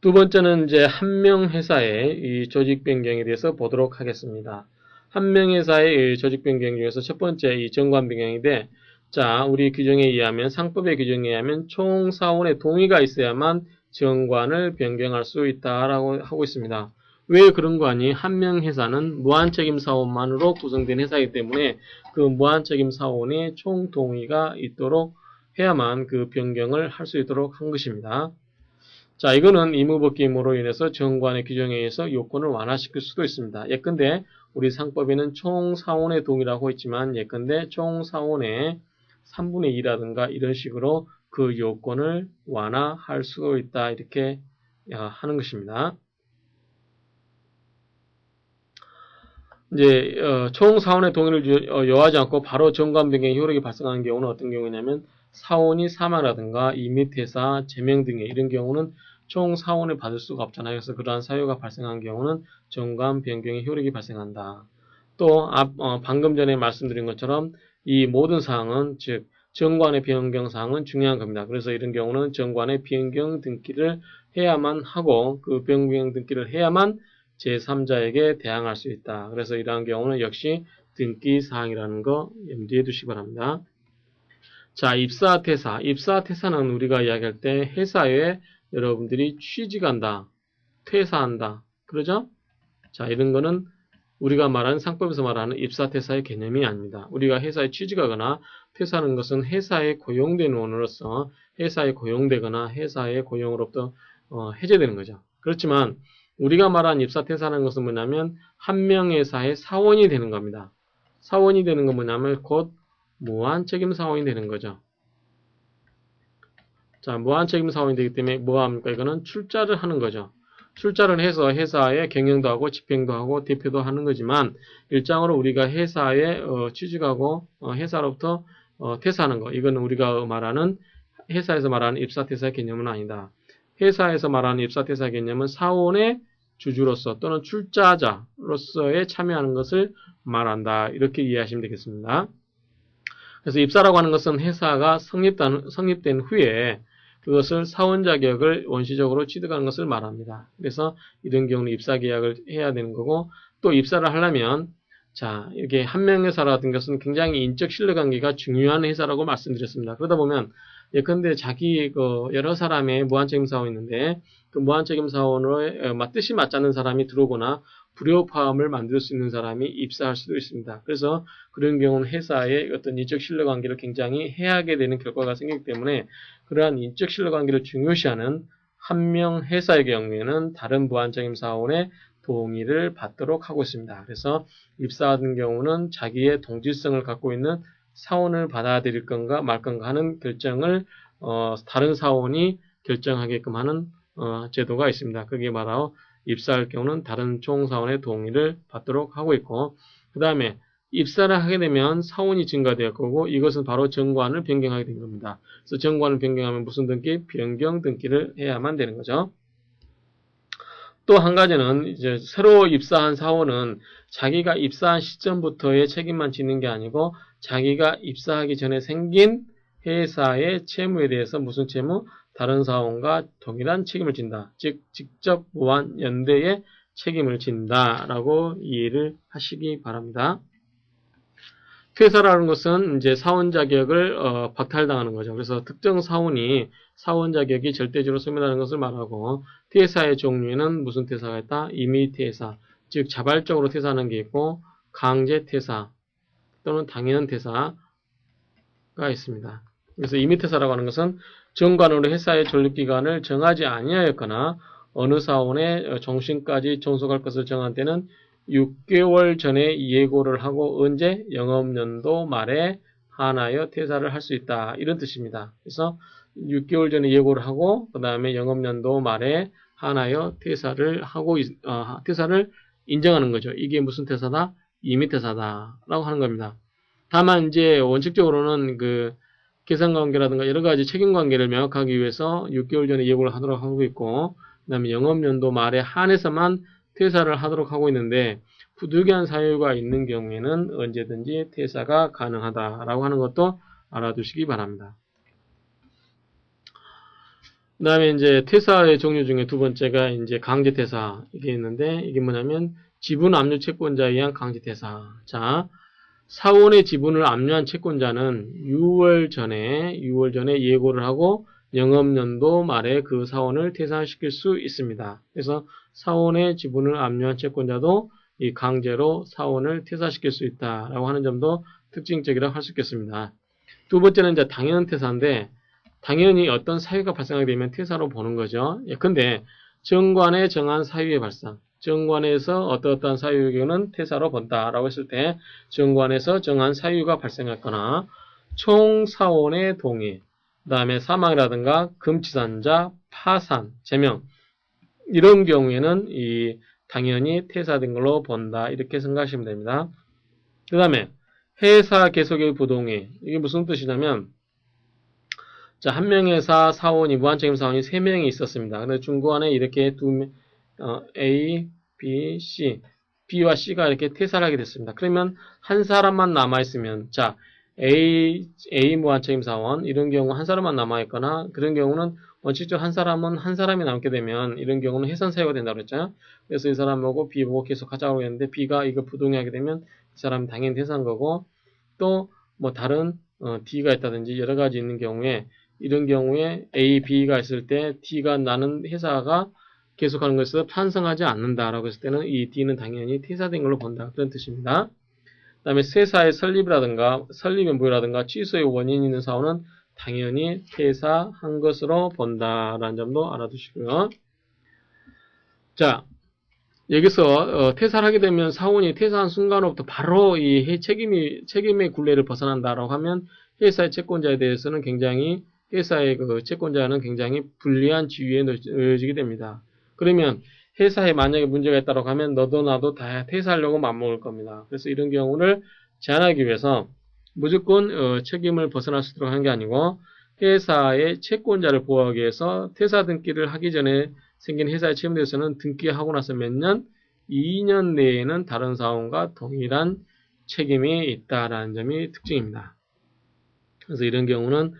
두 번째는 이제 한 명 회사의 이 조직 변경에 대해서 보도록 하겠습니다. 한 명 회사의 조직 변경 중에서 첫 번째 이 정관 변경인데, 자, 우리 규정에 의하면, 상법의 규정에 의하면 총 사원의 동의가 있어야만 정관을 변경할 수 있다라고 하고 있습니다. 왜 그런 거 아니? 한 명 회사는 무한책임 사원만으로 구성된 회사이기 때문에 그 무한책임 사원의 총 동의가 있도록 해야만 그 변경을 할 수 있도록 한 것입니다. 자, 이거는 의무법규임으로 인해서 정관의 규정에 의해서 요건을 완화시킬 수도 있습니다. 예컨대 우리 상법에는 총 사원의 동의라고 있지만 예컨대 총 사원의 3분의 2라든가 이런 식으로 그 요건을 완화할 수도 있다. 이렇게 하는 것입니다. 이제 총 사원의 동의를 요하지 않고 바로 정관 변경의 효력이 발생하는 경우는 어떤 경우냐면 사원이 사망하든가 이mit회사, 제명 등의 이런 경우는 총 사원을 받을 수가 없잖아요. 그래서 그러한 사유가 발생한 경우는 정관 변경의 효력이 발생한다. 또 방금 전에 말씀드린 것처럼 이 모든 사항은 즉 정관의 변경 사항은 중요한 겁니다. 그래서 이런 경우는 정관의 변경 등기를 해야만 하고 그 변경 등기를 해야만 제3자에게 대항할 수 있다. 그래서 이러한 경우는 역시 등기 사항이라는 거 염두에 두시기 바랍니다. 자, 입사, 퇴사. 입사, 퇴사는 우리가 이야기할 때 회사에 여러분들이 취직한다, 퇴사한다. 그러죠? 자, 이런 거는 우리가 말하는 상법에서 말하는 입사, 퇴사의 개념이 아닙니다. 우리가 회사에 취직하거나 퇴사하는 것은 회사에 고용된 원으로서 회사에 고용되거나 회사의 고용으로부터 해제되는 거죠. 그렇지만 우리가 말하는 입사, 퇴사하는 것은 뭐냐면 한 명 회사의 사원이 되는 겁니다. 사원이 되는 건 뭐냐면 곧 무한책임 사원이 되는 거죠. 자, 무한책임 사원이 되기 때문에 뭐 합니까? 이거는 출자를 하는 거죠. 출자를 해서 회사에 경영도 하고 집행도 하고 대표도 하는 거지만 일장으로 우리가 회사에 취직하고 회사로부터 퇴사하는 거. 이거는 우리가 말하는 회사에서 말하는 입사, 퇴사 개념은 아니다. 회사에서 말하는 입사, 퇴사 개념은 사원의 주주로서 또는 출자자로서에 참여하는 것을 말한다. 이렇게 이해하시면 되겠습니다. 그래서 입사라고 하는 것은 회사가 성립된 후에 그것을 사원 자격을 원시적으로 취득하는 것을 말합니다. 그래서 이런 경우는 입사 계약을 해야 되는 거고, 또 입사를 하려면 자, 이렇게 한 명 회사라 같은 것은 굉장히 인적 신뢰관계가 중요한 회사라고 말씀드렸습니다. 그러다 보면 예컨대 자기 여러 사람의 무한책임 사원이 있는데 그 무한책임 사원의 뜻이 맞지 않는 사람이 들어오거나 불협화음을 만들 수 있는 사람이 입사할 수도 있습니다. 그래서 그런 경우는 회사의 어떤 인적 신뢰관계를 굉장히 해하게 되는 결과가 생기기 때문에 그러한 인적 신뢰관계를 중요시하는 한 명 회사의 경우에는 다른 무한책임 사원의 동의를 받도록 하고 있습니다. 그래서 입사하는 경우는 자기의 동질성을 갖고 있는 사원을 받아들일 건가 말 건가 하는 결정을 다른 사원이 결정하게끔 하는 제도가 있습니다. 그게 바로 입사할 경우는 다른 총사원의 동의를 받도록 하고 있고, 그 다음에 입사를 하게 되면 사원이 증가될 거고 이것은 바로 정관을 변경하게 된 겁니다. 그래서 정관을 변경하면 무슨 등기? 변경 등기를 해야만 되는 거죠. 또 한 가지는 이제 새로 입사한 사원은 자기가 입사한 시점부터의 책임만 지는 게 아니고 자기가 입사하기 전에 생긴 회사의 채무에 대해서 무슨 채무? 다른 사원과 동일한 책임을 진다. 즉 직접 무한 연대의 책임을 진다라고 이해를 하시기 바랍니다. 퇴사라는 것은 이제 사원 자격을 박탈당하는 거죠. 그래서 특정 사원이 사원 자격이 절대적으로 소멸하는 것을 말하고, 퇴사의 종류에는 무슨 퇴사가 있다? 임의 퇴사, 즉 자발적으로 퇴사하는 게 있고 강제 퇴사 또는 당연 퇴사가 있습니다. 그래서 임의 퇴사라고 하는 것은 정관으로 회사의 존립기간을 정하지 아니하였거나 어느 사원의 종신까지 존속할 것을 정한 때는 6개월 전에 예고를 하고 언제? 영업연도 말에 한하여 퇴사를 할 수 있다. 이런 뜻입니다. 그래서 6개월 전에 예고를 하고 그 다음에 영업연도 말에 한하여 퇴사를 하고 퇴사를 인정하는 거죠. 이게 무슨 퇴사다? 임의퇴사다라고 하는 겁니다. 다만 이제 원칙적으로는 그 계산관계라든가 여러 가지 책임관계를 명확하기 위해서 6개월 전에 예고를 하도록 하고 있고, 그 다음에 영업연도 말에 한해서만 퇴사를 하도록 하고 있는데 부득이한 사유가 있는 경우에는 언제든지 퇴사가 가능하다라고 하는 것도 알아두시기 바랍니다. 다음에 이제 퇴사의 종류 중에 두 번째가 이제 강제퇴사 이게 있는데 이게 뭐냐면 지분 압류 채권자에 의한 강제퇴사. 자, 사원의 지분을 압류한 채권자는 6월 전에 예고를 하고 영업연도 말에 그 사원을 퇴사시킬 수 있습니다. 그래서 사원의 지분을 압류한 채권자도 이 강제로 사원을 퇴사시킬 수 있다라고 하는 점도 특징적이라고 할 수 있겠습니다. 두 번째는 이제 당연 퇴사인데 당연히 어떤 사유가 발생하게 되면 퇴사로 보는 거죠. 근데 정관에 정한 사유의 발생, 정관에서 어떠한 사유의 경우는 퇴사로 본다라고 했을 때 정관에서 정한 사유가 발생했거나 총사원의 동의, 그 다음에 사망이라든가 금치산자, 파산, 제명 이런 경우에는 이 당연히 퇴사된 걸로 본다 이렇게 생각하시면 됩니다. 그 다음에 회사 계속의 부동의 이게 무슨 뜻이냐면 자, 한 명회사 사원이 무한책임 사원이 3명이 있었습니다. 근데 중간에 이렇게 A, B, C, B와 C가 이렇게 퇴사를 하게 됐습니다. 그러면 한 사람만 남아있으면 자, A 무한책임 사원 이런 경우 한 사람만 남아있거나 그런 경우는 원칙적으로 한 사람이 남게 되면 이런 경우는 해산 사유가 된다고 그랬잖아요. 그래서 이 사람 보고 B 보고 계속 하자고 했는데 B가 이거 부동의하게 되면 이 사람은 당연히 퇴사한 거고 또 뭐 다른 D가 있다든지 여러 가지 있는 경우에 이런 경우에 A, B가 있을 때 D가 나는 회사가 계속하는 것에서 찬성하지 않는다라고 했을 때는 이 D는 당연히 퇴사된 걸로 본다. 그런 뜻입니다. 그 다음에 세사의 설립의 무효라든가 취소의 원인이 있는 사원은 당연히 퇴사한 것으로 본다라는 점도 알아두시고요. 자, 여기서 퇴사를 하게 되면 사원이 퇴사한 순간부터 바로 이 책임의 굴레를 벗어난다라고 하면 회사의 채권자에 대해서는 굉장히 회사의 그 채권자는 굉장히 불리한 지위에 놓여지게 됩니다. 그러면 회사에 만약에 문제가 있다고 하면 너도 나도 다 퇴사하려고 맘먹을 겁니다. 그래서 이런 경우를 제한하기 위해서 무조건 책임을 벗어날 수 있도록 하는 게 아니고 회사의 채권자를 보호하기 위해서 퇴사 등기를 하기 전에 생긴 회사의 책임에 대해서는 등기하고 나서 몇 년? 2년 내에는 다른 사원과 동일한 책임이 있다라는 점이 특징입니다. 그래서 이런 경우는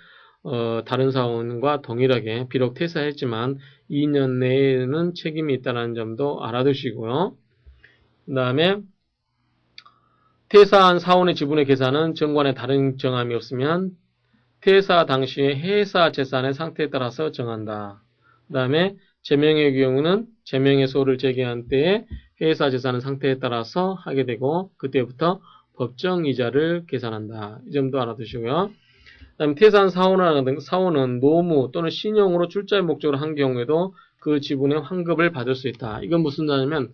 다른 사원과 동일하게 비록 퇴사했지만 2년 내에는 책임이 있다는 점도 알아두시고요. 그 다음에 퇴사한 사원의 지분의 계산은 정관에 다른 정함이 없으면 퇴사 당시의 회사 재산의 상태에 따라서 정한다. 그 다음에 제명의 경우는 제명의 소를 제기한 때에 회사 재산의 상태에 따라서 하게 되고 그때부터 법정 이자를 계산한다. 이 점도 알아두시고요. 그 다음에 퇴사한 사원은 노무 또는 신용으로 출자의 목적으로 한 경우에도 그 지분의 환급을 받을 수 있다. 이건 무슨 말이냐면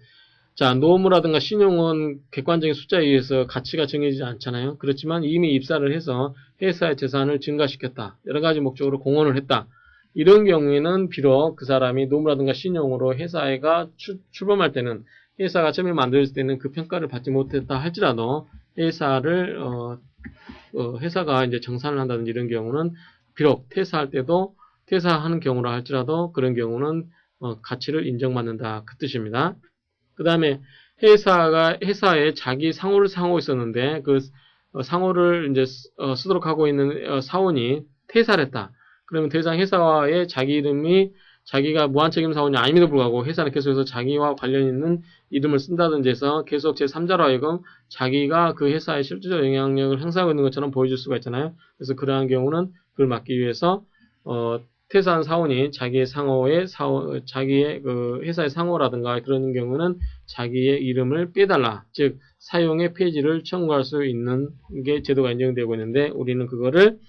자, 노무라든가 신용은 객관적인 숫자에 의해서 가치가 정해지지 않잖아요. 그렇지만 이미 입사를 해서 회사의 재산을 증가시켰다. 여러 가지 목적으로 공헌을 했다. 이런 경우에는 비록 그 사람이 노무라든가 신용으로 회사가 출범할 때는 회사가 처음에 만들어질 때는 그 평가를 받지 못했다 할지라도 회사가 이제 정산을 한다든지 이런 경우는 비록 퇴사할 때도 퇴사하는 경우라 할지라도 그런 경우는 가치를 인정받는다. 그 뜻입니다. 그 다음에 회사에 자기 상호를 사용하고 있었는데 그 상호를 이제 쓰도록 하고 있는 사원이 퇴사를 했다. 그러면 더 이상 회사와의 자기 이름이 자기가 무한책임 사원이 아님에도 불구하고 회사는 계속해서 자기와 관련 있는 이름을 쓴다든지 해서 계속 제3자로 하여금 자기가 그 회사에 실질적 영향력을 행사하고 있는 것처럼 보여줄 수가 있잖아요. 그래서 그러한 경우는 그걸 막기 위해서 퇴사한 사원이 자기의 자기의 그 회사의 상호라든가 그런 경우는 자기의 이름을 빼달라. 즉, 사용의 폐지를 청구할 수 있는 게 제도가 인정되고 있는데 우리는 그거를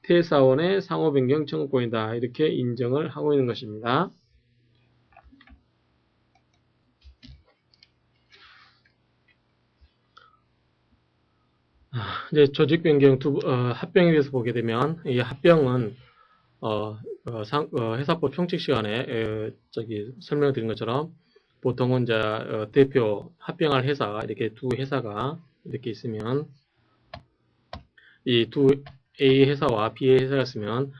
퇴사원의 상호 변경 청구권이다. 이렇게 인정을 하고 있는 것입니다. 이제 조직 변경 합병에 대해서 보게 되면 이 합병은 회사법 총칙 시간에 설명드린 것처럼 보통은 이제 대표 합병할 회사 이렇게 두 회사가 이렇게 있으면 이 두 A 회사와 B 회사가 있으면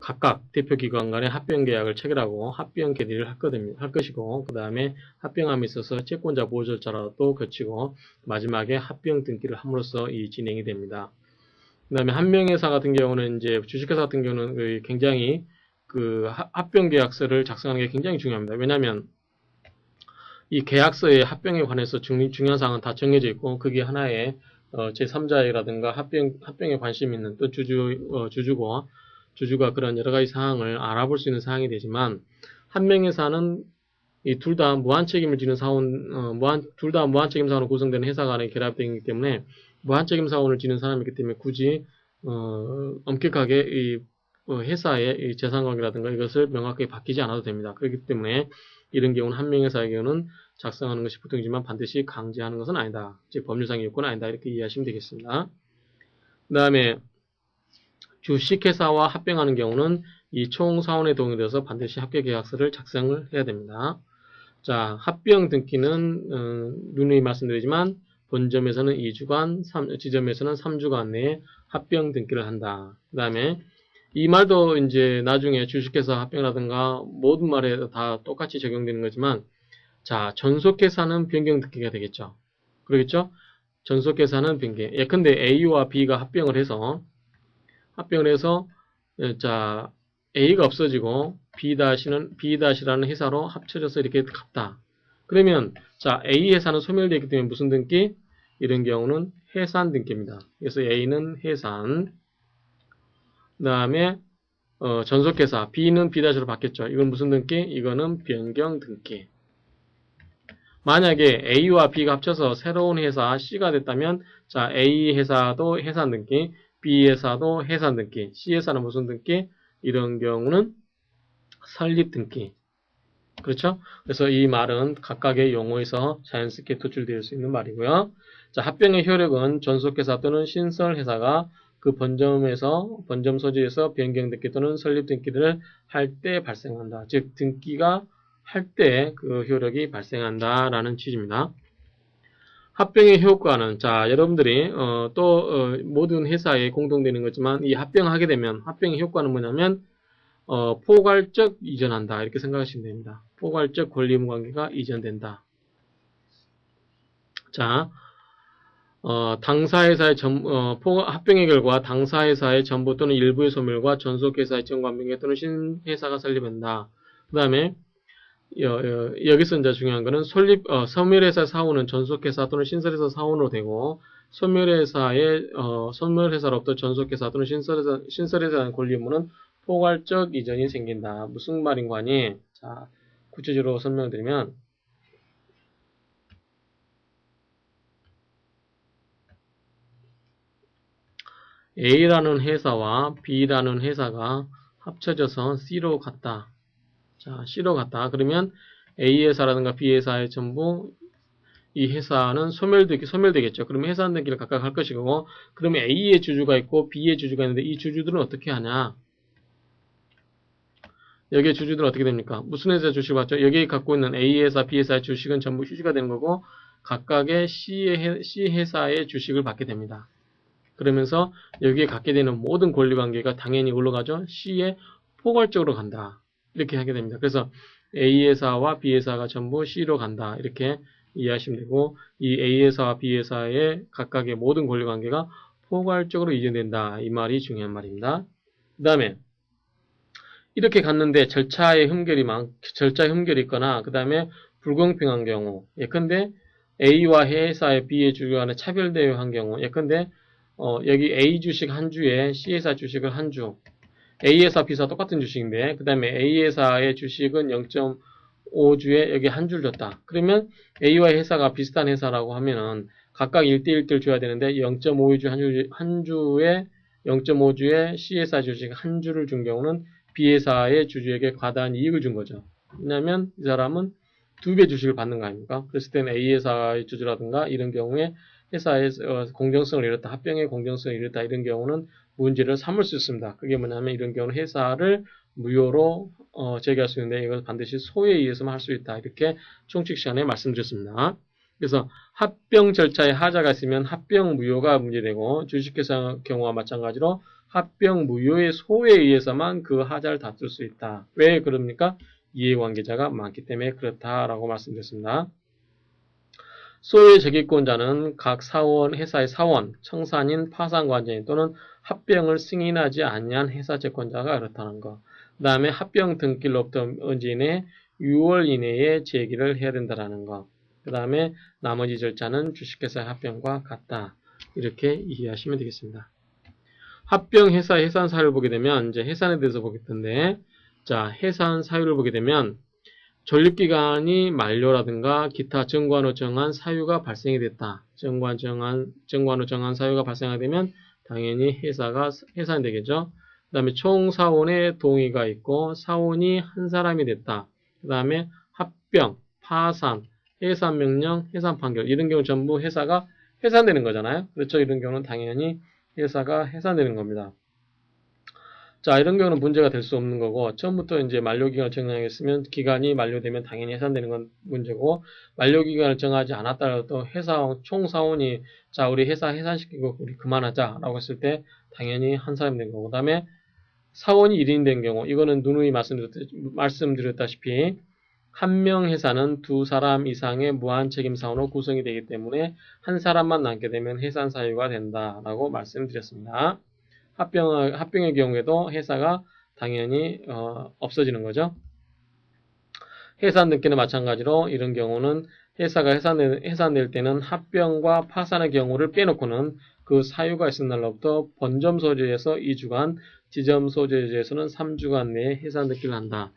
각각 대표 기관 간의 합병 계약을 체결하고 합병 결의를 할 것이고 그 다음에 합병함에 있어서 채권자 보호 절차라도 거치고 마지막에 합병 등기를 함으로써 이 진행이 됩니다. 그 다음에 한명회사 같은 경우는 이제 주식회사 같은 경우는 굉장히 그 합병 계약서를 작성하는 게 굉장히 중요합니다. 왜냐하면 이 계약서의 합병에 관해서 중요한 사항은 다 정해져 있고 그게 하나의 제3자라든가 합병에 관심 있는 또 주주가 그런 여러 가지 사항을 알아볼 수 있는 사항이 되지만 한 명회사는 이 둘 다 무한 책임을 지는 사원, 둘 다 무한 책임 사원으로 구성되는 회사 간의 결합되기 때문에 무한 책임 사원을 지는 사람이기 때문에 굳이 엄격하게 이 회사의 이 재산관계라든가 이것을 명확하게 바뀌지 않아도 됩니다. 그렇기 때문에 이런 경우는 한 명회사의 경우는 작성하는 것이 보통이지만 반드시 강제하는 것은 아니다. 즉 법률상의 요건은 아니다. 이렇게 이해하시면 되겠습니다. 그 다음에 주식회사와 합병하는 경우는 이 총사원의 도움이 되어서 반드시 합격계약서를 작성을 해야 됩니다. 자, 합병 등기는 누누이 말씀드리지만 본점에서는 2주간, 지점에서는 3주간 내에 합병 등기를 한다. 그 다음에 이 말도 이제 나중에 주식회사 합병이라든가 모든 말에 다 똑같이 적용되는 거지만 자, 전속회사는 변경 등기가 되겠죠. 그러겠죠? 전속회사는 변경. 예컨대 A와 B가 합병을 해서 자, A가 없어지고 B-라는 회사로 합쳐져서 이렇게 갔다. 그러면 자, A 회사는 소멸되기 때문에 무슨 등기? 이런 경우는 해산 등기입니다. 그래서 A는 해산. 그 다음에 전속회사 B는 B-로 바뀌었죠. 이건 무슨 등기? 이거는 변경 등기. 만약에 A와 B가 합쳐서 새로운 회사 C가 됐다면 자, A 회사도 해산 등기, B 회사도 해산 등기, C 회사는 무슨 등기? 이런 경우는 설립 등기. 그렇죠? 그래서 이 말은 각각의 용어에서 자연스럽게 도출될 수 있는 말이고요. 자, 합병의 효력은 전속회사 또는 신설회사가 그 번점 소지에서 변경 등기 또는 설립 등기를 할 때 발생한다. 즉, 등기가 할 때 그 효력이 발생한다라는 취지입니다. 합병의 효과는 자, 여러분들이 모든 회사에 공통되는 거지만 이 합병하게 되면 합병의 효과는 뭐냐면 포괄적 이전한다 이렇게 생각하시면 됩니다. 포괄적 권리의무관계가 이전된다. 자, 당사회사의 합병의 결과 당사회사의 전부 또는 일부의 소멸과 전속회사의 정관변경 또는 신회사가 설립한다. 그 다음에 여기서 이제 중요한 거는 소멸회사 사원은 전속회사 또는 신설회사 사원으로 되고 소멸회사로부터 전속회사 또는 신설회사의 권리 의무는 포괄적 이전이 생긴다. 무슨 말인가 하니 자, 구체적으로 설명드리면 A라는 회사와 B라는 회사가 합쳐져서 C로 갔다. 자, C로 갔다. 그러면 A 회사라든가 B 회사의 전부 이 회사는 소멸되겠죠. 그러면 해산 등기를 각각 할 것이고, 그러면 A의 주주가 있고 B의 주주가 있는데 이 주주들은 어떻게 하냐? 여기에 주주들은 어떻게 됩니까? 무슨 회사 주식을 받죠? 여기에 갖고 있는 A 회사, B 회사의 주식은 전부 휴지가 되는 거고, 각각의 C 회사의 주식을 받게 됩니다. 그러면서 여기에 갖게 되는 모든 권리관계가 당연히 올라가죠. C에 포괄적으로 간다. 이렇게 하게 됩니다. 그래서 A 회사와 B 회사가 전부 C로 간다. 이렇게 이해하시면 되고 이 A 회사와 B 회사의 각각의 모든 권리관계가 포괄적으로 이전된다. 이 말이 중요한 말입니다. 그 다음에 이렇게 갔는데 절차의 흠결이 있거나 그 다음에 불공평한 경우 예컨대 A와 회사의 B의 주주 간에 차별대우한 경우 예컨대 여기 A 주식 한 주에 C 회사 주식을 한 주 A 회사, B 회사 똑같은 주식인데 그 다음에 A 회사의 주식은 0.5주에 여기 한 줄 줬다. 그러면 A와 회사가 비슷한 회사라고 하면은 각각 1대1대1 줘야 되는데 0.5주 한 주에 0.5주에 C 회사 주식 한 주를 준 경우는 B 회사의 주주에게 과다한 이익을 준 거죠. 왜냐하면 이 사람은 2배 주식을 받는 거 아닙니까? 그랬을 때는 A 회사의 주주라든가 이런 경우에 회사의 공정성을 잃었다, 합병의 공정성을 잃었다 이런 경우는 문제를 삼을 수 있습니다. 그게 뭐냐면 이런 경우는 회사를 무효로 제기할 수 있는데 이걸 반드시 소에 의해서만 할 수 있다. 이렇게 총칙 시간에 말씀드렸습니다. 그래서 합병 절차에 하자가 있으면 합병 무효가 문제되고 주식회사 경우와 마찬가지로 합병 무효의 소에 의해서만 그 하자를 다툴 수 있다. 왜 그럽니까? 이해관계자가 많기 때문에 그렇다라고 말씀드렸습니다. 소의 제기권자는 각 회사의 사원, 청산인, 파산관계인 또는 합병을 승인하지 아니한 회사 채권자가 그렇다는 거. 그 다음에 합병 등기로부터 언제 이내 6월 이내에 제기를 해야 된다라는 거. 그 다음에 나머지 절차는 주식회사 합병과 같다. 이렇게 이해하시면 되겠습니다. 합병 회사 해산 사유를 보게 되면 이제 해산에 대해서 보겠던데, 자, 해산 사유를 보게 되면 존립기간이 만료라든가 기타 정관으로 정한 사유가 발생이 됐다. 정관으로 정한 사유가 발생하게 되면 당연히 회사가 해산이 되겠죠. 그 다음에 총 사원의 동의가 있고 사원이 한 사람이 됐다. 그 다음에 합병, 파산, 해산명령, 해산판결 이런 경우 전부 회사가 해산되는 거잖아요. 그렇죠. 이런 경우는 당연히 회사가 해산되는 겁니다. 자, 이런 경우는 문제가 될 수 없는 거고, 처음부터 이제 만료기간을 정하겠으면 기간이 만료되면 당연히 해산되는 건 문제고, 만료기간을 정하지 않았다라도 회사 총사원이 자, 우리 회사 해산시키고 우리 그만하자 라고 했을 때 당연히 한 사람이 된 거고, 그 다음에 사원이 1인이 된 경우, 이거는 누누이 말씀드렸다시피 한 명 회사는 두 사람 이상의 무한 책임 사원으로 구성이 되기 때문에 한 사람만 남게 되면 해산 사유가 된다라고 말씀드렸습니다. 합병의 경우에도 회사가 당연히 없어지는 거죠. 해산 등기는 마찬가지로 이런 경우는 회사가 해산될 때는 합병과 파산의 경우를 빼놓고는 그 사유가 있은 날로부터 본점 소재에서 2주간, 지점 소재에서는 3주간 내에 해산 등기를 한다.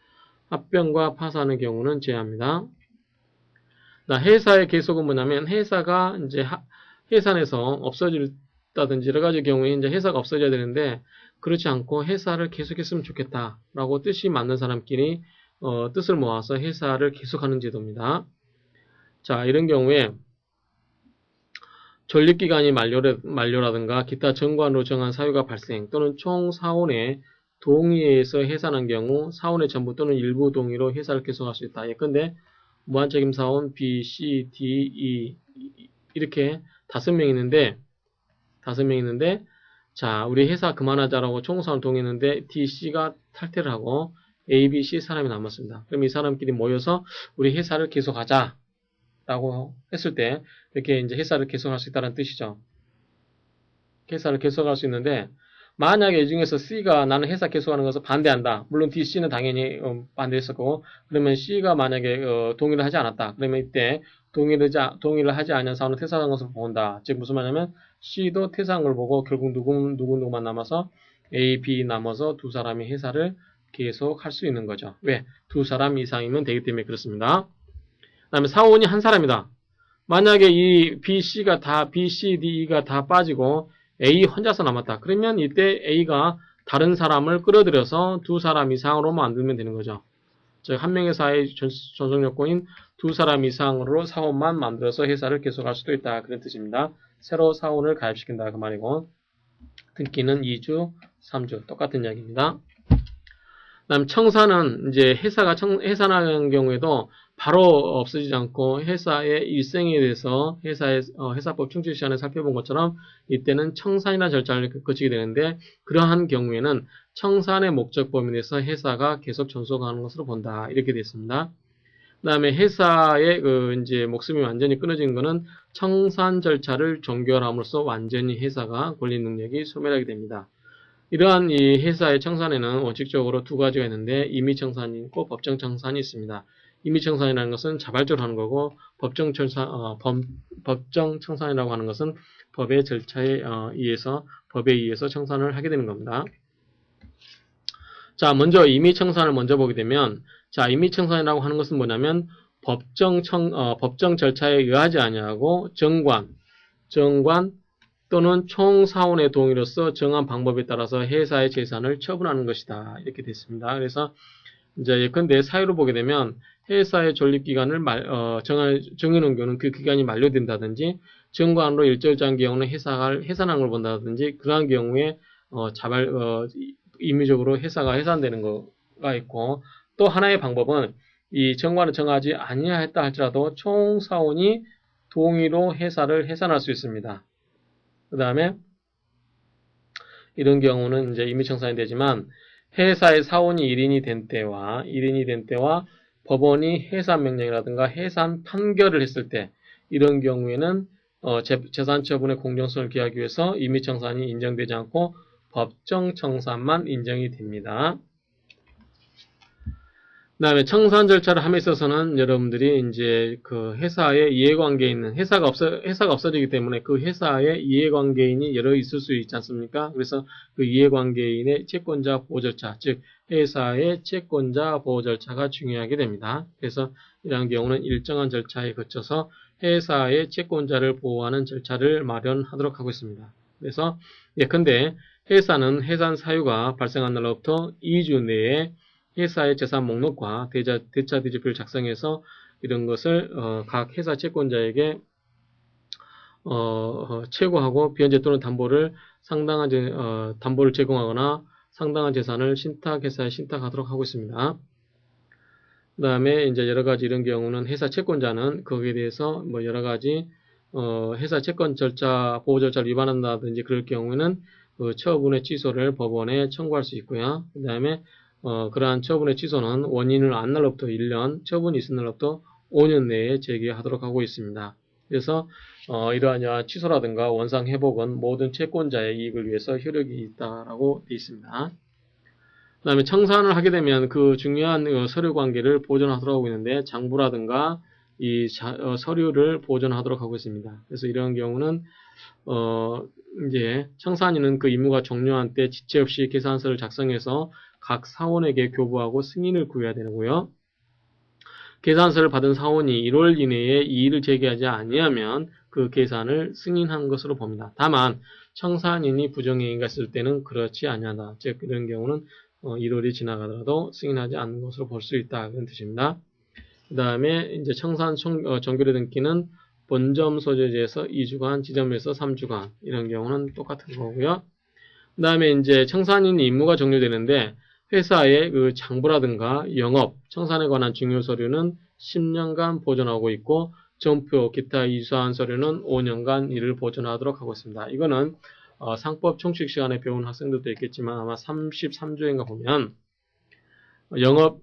합병과 파산의 경우는 제외합니다. 회사의 계속은 뭐냐면 회사가 이제 해산해서 없어졌다든지 여러 가지 경우에 이제 회사가 없어져야 되는데 그렇지 않고 회사를 계속했으면 좋겠다라고 뜻이 맞는 사람끼리 뜻을 모아서 회사를 계속하는 제도입니다. 자, 이런 경우에 존립기간이 만료라든가 기타 정관으로 정한 사유가 발생 또는 총 사원의 동의에 의해서 해산한 경우 사원의 전부 또는 일부 동의로 회사를 계속할 수 있다. 예컨대 무한책임사원 B, C, D, E 이렇게 5명 있는데 자, 우리 회사 그만하자라고 총사원 동의했는데 D, C가 탈퇴를 하고 A, B, C 사람이 남았습니다. 그럼 이 사람끼리 모여서 우리 회사를 계속하자 라고 했을 때 이렇게 이제 회사를 계속할 수 있다는 뜻이죠. 회사를 계속할 수 있는데 만약에 이 중에서 C가 나는 회사 계속하는 것을 반대한다. 물론 D, C는 당연히 반대했을 거고 그러면 C가 만약에 동의를 하지 않았다. 그러면 이때 동의를 하지 않은 사원은 퇴사한 것을 본다. 즉 무슨 말이냐면 C도 퇴사한 걸 보고 결국 누구만 남아서 A, B 남아서 두 사람이 회사를 계속 할 수 있는 거죠. 왜? 두 사람 이상이면 되기 때문에 그렇습니다. 그 다음에 사원이 한 사람이다. 만약에 이 B, C, D가 다 빠지고 A 혼자서 남았다. 그러면 이때 A가 다른 사람을 끌어들여서 두 사람 이상으로 만들면 되는 거죠. 즉, 한 명의 사회의 존속 요건인 두 사람 이상으로 사원만 만들어서 회사를 계속할 수도 있다. 그런 뜻입니다. 새로 사원을 가입시킨다. 그 말이고. 등기는 2주, 3주. 똑같은 이야기입니다. 다음 청산은 이제 회사가 해산하는 경우에도 바로 없어지지 않고 회사의 일생에 대해서 회사의 회사법 충실 시간에 살펴본 것처럼 이때는 청산이라는 절차를 거치게 되는데 그러한 경우에는 청산의 목적 범위에 대해서 회사가 계속 존속하는 것으로 본다. 이렇게 됐습니다. 그 다음에 회사의 이제 목숨이 완전히 끊어진 것은 청산 절차를 종결함으로써 완전히 회사가 권리 능력이 소멸하게 됩니다. 이러한 이 회사의 청산에는 원칙적으로 두 가지가 있는데 임의청산이 있고 법정청산이 있습니다. 임의청산이라는 것은 자발적으로 하는 거고 법정청산이라고 하는 것은 법의 절차에 의해서 청산을 하게 되는 겁니다. 자, 먼저 임의청산을 먼저 보게 되면 자, 임의청산이라고 하는 것은 뭐냐면 법정 절차에 의하지 아니하고 정관 또는 총사원의 동의로서 정한 방법에 따라서 회사의 재산을 처분하는 것이다. 이렇게 됐습니다. 그래서 이제 예컨대 사유를 보게 되면 회사의 존립기간을 정해놓은 경우는 그 기간이 만료된다든지 정관으로 일절장 경우는 회사가 해산한 걸 본다든지 그러한 경우에 임의적으로 회사가 해산되는 거가 있고 또 하나의 방법은 이 정관을 정하지 아니하였다 할지라도 총사원이 동의로 회사를 해산할 수 있습니다. 그 다음에 이런 경우는 이제 임의청산이 되지만 회사의 사원이 1인이 된 때와 법원이 해산 명령이라든가 해산 판결을 했을 때 이런 경우에는 재산 처분의 공정성을 기하기 위해서 임의청산이 인정되지 않고 법정청산만 인정이 됩니다. 그다음에 청산 절차를 함에 있어서는 여러분들이 이제 그 회사의 이해관계에 있는 회사가 없어지기 때문에 그 회사의 이해관계인이 여러 있을 수 있지 않습니까? 그래서 그 이해관계인의 채권자 보호 절차, 즉 회사의 채권자 보호 절차가 중요하게 됩니다. 그래서 이러한 경우는 일정한 절차에 거쳐서 회사의 채권자를 보호하는 절차를 마련하도록 하고 있습니다. 그래서 예컨대 회사는 해산 사유가 발생한 날로부터 2주 내에 회사의 재산 목록과 대차 뒤집표를 작성해서 이런 것을 각 회사 채권자에게 최고하고 비현재 또는 담보를 상당한 담보를 제공하거나 상당한 재산을 회사에 신탁하도록 하고 있습니다. 그 다음에 이제 여러 가지 이런 경우는 회사 채권자는 거기에 대해서 뭐 여러 가지 회사 채권 절차 보호 절차를 위반한다든지 그럴 경우에는 그 처분의 취소를 법원에 청구할 수 있고요. 그 다음에 그러한 처분의 취소는 원인을 안 날로부터 1년, 처분이 있은 날로부터 5년 내에 제기하도록 하고 있습니다. 그래서 이러한 취소라든가 원상 회복은 모든 채권자의 이익을 위해서 효력이 있다라고 되어 있습니다. 그 다음에 청산을 하게 되면 그 중요한 서류 관계를 보존하도록 하고 있는데 장부라든가 이 서류를 보존하도록 하고 있습니다. 그래서 이런 경우는 이제 청산인은 그 임무가 종료한 때 지체 없이 계산서를 작성해서 각 사원에게 교부하고 승인을 구해야 되고요. 계산서를 받은 사원이 1월 이내에 이의를 제기하지 아니하면 그 계산을 승인한 것으로 봅니다. 다만 청산인이 부정행위가 있을 때는 그렇지 아니하다. 즉 이런 경우는 1월이 지나가더라도 승인하지 않는 것으로 볼 수 있다. 그런 뜻입니다. 그 다음에 이제 청산 정결의 등기는 본점 소재지에서 2주간, 지점에서 3주간 이런 경우는 똑같은 거고요. 그 다음에 이제 청산인 임무가 종료되는데 회사의 그 장부라든가 영업, 청산에 관한 중요 서류는 10년간 보존하고 있고 전표, 기타 이수한 서류는 5년간 이를 보존하도록 하고 있습니다. 이거는 상법 총칙 시간에 배운 학생들도 있겠지만 아마 33조인가 보면 영업,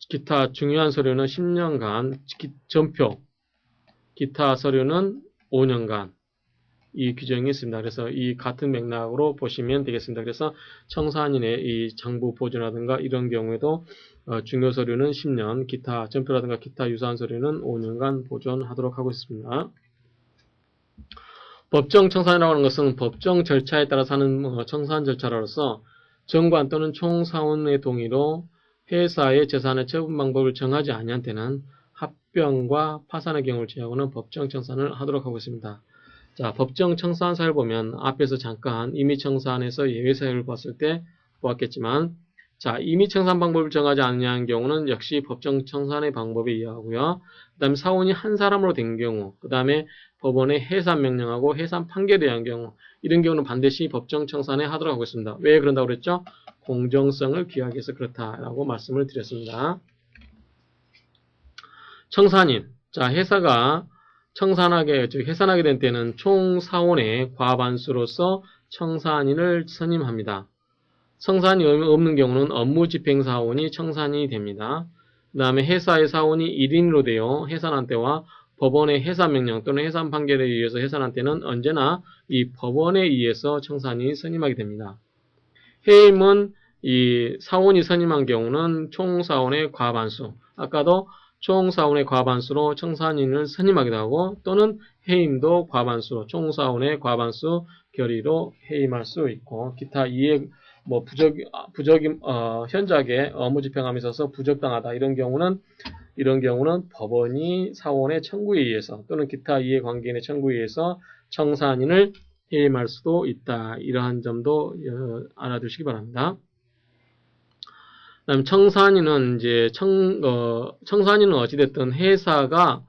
기타 중요한 서류는 10년간, 전표, 기타 서류는 5년간 이 규정이 있습니다. 그래서 이 같은 맥락으로 보시면 되겠습니다. 그래서 청산인의 이 장부 보존이라든가 이런 경우에도 중요 서류는 10년, 기타 전표라든가 기타 유사한 서류는 5년간 보존하도록 하고 있습니다. 법정 청산이라고 하는 것은 법정 절차에 따라서 하는 청산 절차로서 정관 또는 총사원의 동의로 회사의 재산의 처분 방법을 정하지 아니한 때는 합병과 파산의 경우를 제외하고는 법정 청산을 하도록 하고 있습니다. 자, 법정 청산 사유를 보면 앞에서 잠깐 임의 청산에서 예외 사유를 봤을 때 보았겠지만, 자, 임의 청산 방법을 정하지 않는 경우는 역시 법정 청산의 방법에 의하고요. 그 다음에 사원이 한 사람으로 된 경우, 그 다음에 법원의 해산 명령하고 해산 판결에 의한 경우, 이런 경우는 반드시 법정 청산에 하도록 하고 있습니다. 왜 그런다고 그랬죠? 공정성을 기하기 위해서 그렇다라고 말씀을 드렸습니다. 청산인. 자, 회사가 해산하게 된 때는 총사원의 과반수로서 청산인을 선임합니다. 청산이 없는 경우는 업무집행사원이 청산인이 됩니다. 그 다음에 회사의 사원이 1인으로 되어 해산한 때와 법원의 해산명령 또는 해산 판결에 의해서 해산한 때는 언제나 이 법원에 의해서 청산인이 선임하게 됩니다. 해임은 이 사원이 선임한 경우는 총사원의 과반수. 아까도 총사원의 과반수로 청산인을 선임하기도 하고 또는 해임도 과반수로 총사원의 과반수 결의로 해임할 수 있고 기타 이해 현저하게 업무집행함에 있어서 부적당하다 이런 경우는 법원이 사원의 청구에 의해서 또는 기타 이해관계인의 청구에 의해서 청산인을 해임할 수도 있다. 이러한 점도 알아두시기 바랍니다. 그다음 청산인은 청산인은 어찌됐든 회사가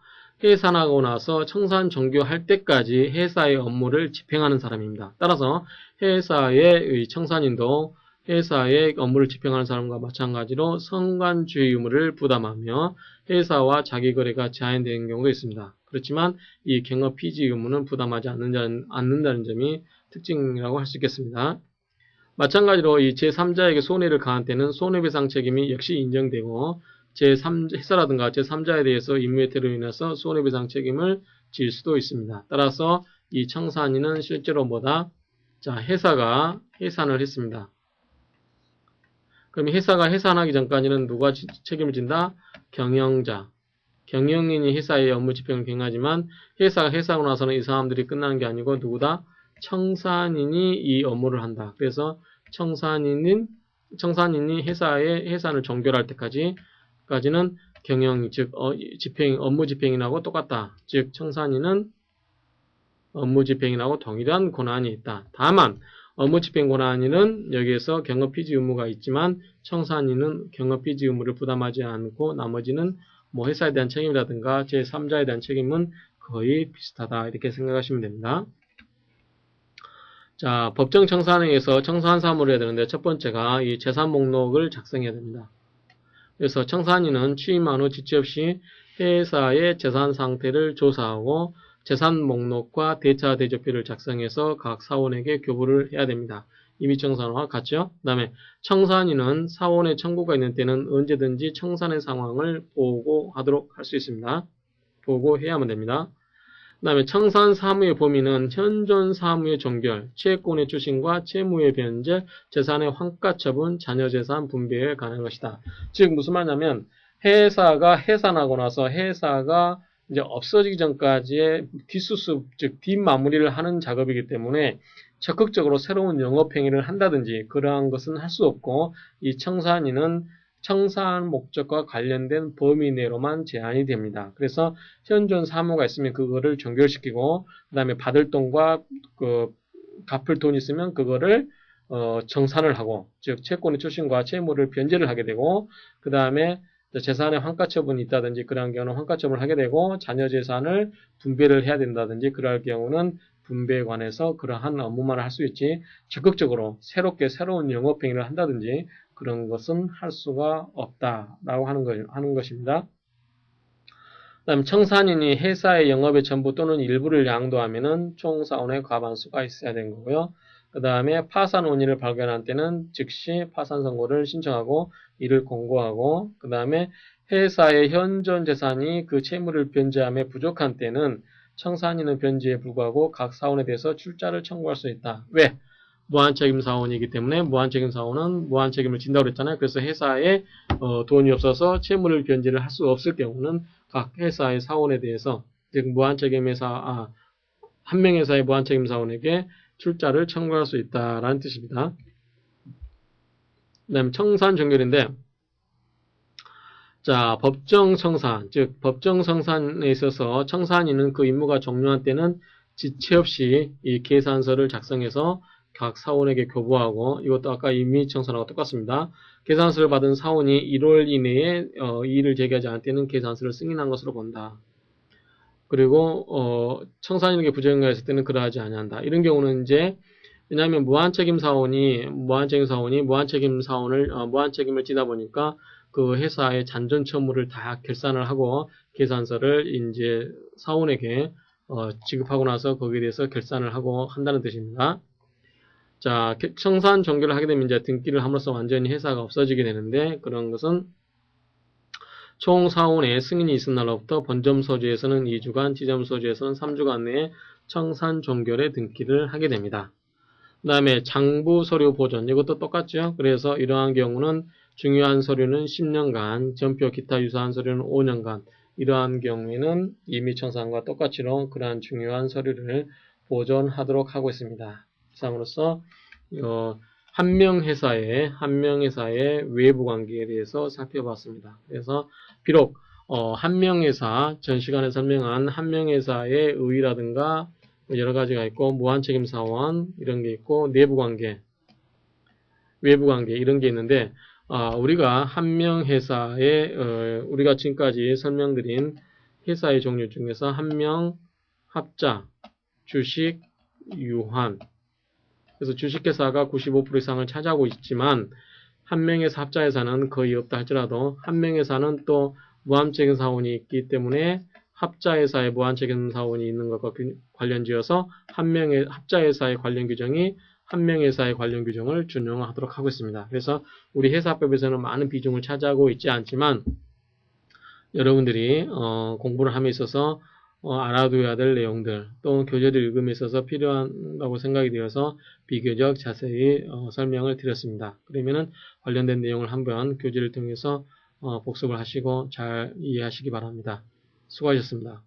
해산하고 나서 청산 종료할 때까지 회사의 업무를 집행하는 사람입니다. 따라서 회사의 청산인도 회사의 업무를 집행하는 사람과 마찬가지로 성관주의 의무를 부담하며 회사와 자기거래가 제한되는 경우도 있습니다. 그렇지만 이 경업피지 의무는 부담하지 않는다는 점이 특징이라고 할 수 있겠습니다. 마찬가지로 이 제3자에게 손해를 가한 때는 손해배상 책임이 역시 인정되고 회사라든가 제3자에 대해서 임무해태로 인해서 손해배상 책임을 질 수도 있습니다. 따라서 이 청산인은 실제로 회사가 해산을 했습니다. 그럼 회사가 해산하기 전까지는 누가 책임을 진다? 경영자. 경영인이 회사의 업무 집행을 경영하지만 회사가 해산하고 나서는 이 사람들이 끝나는 게 아니고 누구다? 청산인이 이 업무를 한다. 그래서 청산인이 회사의 해산을 종결할 때까지는 경영, 즉 업무 집행인하고 똑같다. 즉 청산인은 업무 집행인하고 동일한 권한이 있다. 다만 업무 집행 권한인은 여기에서 경업피지 의무가 있지만 청산인은 경업피지 의무를 부담하지 않고 나머지는 뭐 회사에 대한 책임이라든가 제3자에 대한 책임은 거의 비슷하다. 이렇게 생각하시면 됩니다. 자, 법정 청산에 의해서 청산 사무를 해야 되는데 첫 번째가 이 재산 목록을 작성해야 됩니다. 그래서 청산인은 취임한 후 지체 없이 회사의 재산 상태를 조사하고 재산 목록과 대차 대조표를 작성해서 각 사원에게 교부를 해야 됩니다. 임의청산과 같죠? 그 다음에 청산인은 사원의 청구가 있는 때는 언제든지 청산의 상황을 보고하도록 할 수 있습니다. 보고해야만 됩니다. 그 다음에 청산 사무의 범위는 현존 사무의 종결, 채권의 추심과 채무의 변제, 재산의 환가 처분, 자녀 재산 분배에 관한 것이다. 즉 무슨 말이냐면 회사가 해산하고 나서 회사가 이제 없어지기 전까지의 뒷수습, 즉 뒷마무리를 하는 작업이기 때문에 적극적으로 새로운 영업행위를 한다든지 그러한 것은 할 수 없고 이 청산인은 청산 목적과 관련된 범위 내로만 제한이 됩니다. 그래서 현존 사무가 있으면 그거를 종결시키고 그 다음에 받을 돈과 갚을 돈이 있으면 그거를 정산을 하고 즉 채권의 추심과 채무를 변제를 하게 되고 그 다음에 재산의 환가처분이 있다든지 그러한 경우는 환가처분을 하게 되고 자녀 재산을 분배를 해야 된다든지 그러할 경우는 분배에 관해서 그러한 업무만 할 수 있지 적극적으로 새로운 영업행위를 한다든지 그런 것은 할 수가 없다라고 하는 것입니다. 그다음 청산인이 회사의 영업의 전부 또는 일부를 양도하면은 총사원의 과반수가 있어야 되는 거고요. 그 다음에 파산 원인을 발견한 때는 즉시 파산 선고를 신청하고 이를 공고하고 그 다음에 회사의 현존 재산이 그 채무를 변제함에 부족한 때는 청산인은 변제에 불구하고 각 사원에 대해서 출자를 청구할 수 있다. 왜? 무한책임 사원이기 때문에 무한책임 사원은 무한책임을 진다고 그랬잖아요. 그래서 회사에 돈이 없어서 채무를 변제를 할 수 없을 경우는 각 회사의 사원에 대해서 즉 무한책임 회사 한 명 회사의 무한책임 사원에게 출자를 청구할 수 있다라는 뜻입니다. 그 다음에 청산 종결인데 자, 법정 청산, 즉 법정 청산에 있어서 청산인은 그 임무가 종료한 때는 지체 없이 이 계산서를 작성해서 각 사원에게 교부하고 이것도 아까 임의청산하고 똑같습니다. 계산서를 받은 사원이 1월 이내에 이의를 제기하지 않을 때는 계산서를 승인한 것으로 본다. 그리고 청산인에게 부정가했을 때는 그러하지 아니한다. 이런 경우는 이제 왜냐하면 무한책임 사원을 무한책임을 지다 보니까 그 회사의 잔존 처무를 다 결산을 하고 계산서를 이제 사원에게 지급하고 나서 거기에 대해서 결산을 하고 한다는 뜻입니다. 자, 청산 종결을 하게 되면 이제 등기를 함으로써 완전히 회사가 없어지게 되는데 그런 것은 총 사원의 승인이 있은 날로부터 본점 소지에서는 2주간, 지점 소지에서는 3주간 내에 청산 종결의 등기를 하게 됩니다. 그 다음에 장부 서류 보존 이것도 똑같죠. 그래서 이러한 경우는 중요한 서류는 10년간, 전표 기타 유사한 서류는 5년간 이러한 경우에는 임의청산과 똑같이로 그러한 중요한 서류를 보존하도록 하고 있습니다. 이상으로서 한 명 회사의 외부 관계에 대해서 살펴봤습니다. 그래서 비록 한 명 회사 전 시간에 설명한 한 명 회사의 의의라든가 여러 가지가 있고 무한책임 사원 이런 게 있고 내부 관계, 외부 관계 이런 게 있는데 우리가 한 명 회사의 우리가 지금까지 설명드린 회사의 종류 중에서 한 명 합자, 주식, 유한 그래서 주식회사가 95% 이상을 차지하고 있지만 한 명에서 합자회사는 거의 없다 할지라도 한 명회사는 또 무한책임 사원이 있기 때문에 합자회사에 무한책임 사원이 있는 것과 관련지어서 한 명의 합자회사의 관련 규정이 한 명회사의 관련 규정을 준용하도록 하고 있습니다. 그래서 우리 회사법에서는 많은 비중을 차지하고 있지 않지만 여러분들이 공부를 함에 있어서 알아둬야 될 내용들, 또 교재를 읽음에 있어서 필요하다고 생각이 되어서 비교적 자세히 설명을 드렸습니다. 그러면은 관련된 내용을 한번 교재를 통해서 복습을 하시고 잘 이해하시기 바랍니다. 수고하셨습니다.